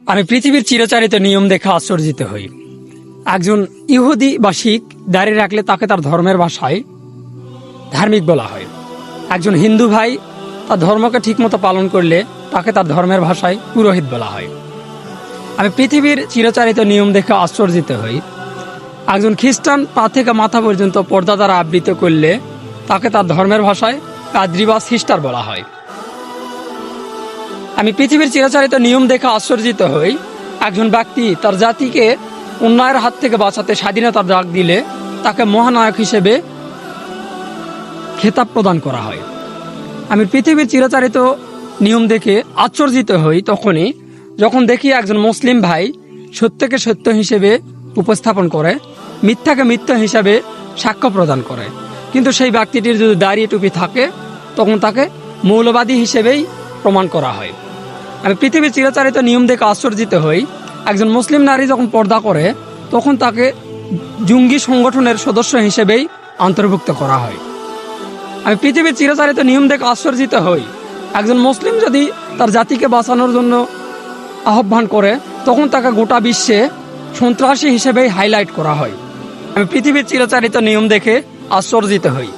আমি পৃথিবীর চিরাচরিত নিয়ম দেখে আশ্চর্যিত হই। একজন ইহুদি বা শিখ দাঁড়িয়ে রাখলে তাকে তার ধর্মের ভাষায় ধার্মিক বলা হয়। একজন হিন্দু ভাই তার ধর্মকে ঠিকমতো পালন করলে তাকে তার ধর্মের ভাষায় পুরোহিত বলা হয়। আমি পৃথিবীর চিরাচরিত নিয়ম দেখে আশ্চর্যিত হই। একজন খ্রিস্টান পা থেকে মাথা পর্যন্ত পর্দা দ্বারা আবৃত করলে তাকে তার ধর্মের ভাষায় পাদ্রী বা সিস্টার বলা হয়। আমি পৃথিবীর চিরাচরিত নিয়ম দেখে আশ্চর্যিত হই। একজন ব্যক্তি তার জাতিকে অন্যায়ের হাত থেকে বাঁচাতে স্বাধীনতার ডাক দিলে তাকে মহানায়ক হিসেবে খেতাব প্রদান করা হয়। আমি পৃথিবীর চিরাচরিত নিয়ম দেখে আশ্চর্যিত হই তখনই যখন দেখি একজন মুসলিম ভাই সত্যকে সত্য হিসেবে উপস্থাপন করে, মিথ্যাকে মিথ্যা হিসাবে সাক্ষ্য প্রদান করে, কিন্তু সেই ব্যক্তিটির যদি দাড়ি টুপি থাকে তখন তাকে মৌলবাদী হিসেবেই প্রমাণ করা হয়। আমি পৃথিবীর চিরাচরিত নিয়ম দেখে আশ্চর্যিত হই। একজন মুসলিম নারী যখন পর্দা করে তখন তাকে জঙ্গি সংগঠনের সদস্য হিসেবেই অন্তর্ভুক্ত করা হয়। আমি পৃথিবীর চিরাচরিত নিয়ম দেখে আশ্চর্যিত হই। একজন মুসলিম যদি তার জাতিকে বাঁচানোর জন্য আহ্বান করে তখন তাকে গোটা বিশ্বে সন্ত্রাসী হিসেবেই হাইলাইট করা হয়। আমি পৃথিবীর চিরাচরিত নিয়ম দেখে আশ্চর্যিত হই।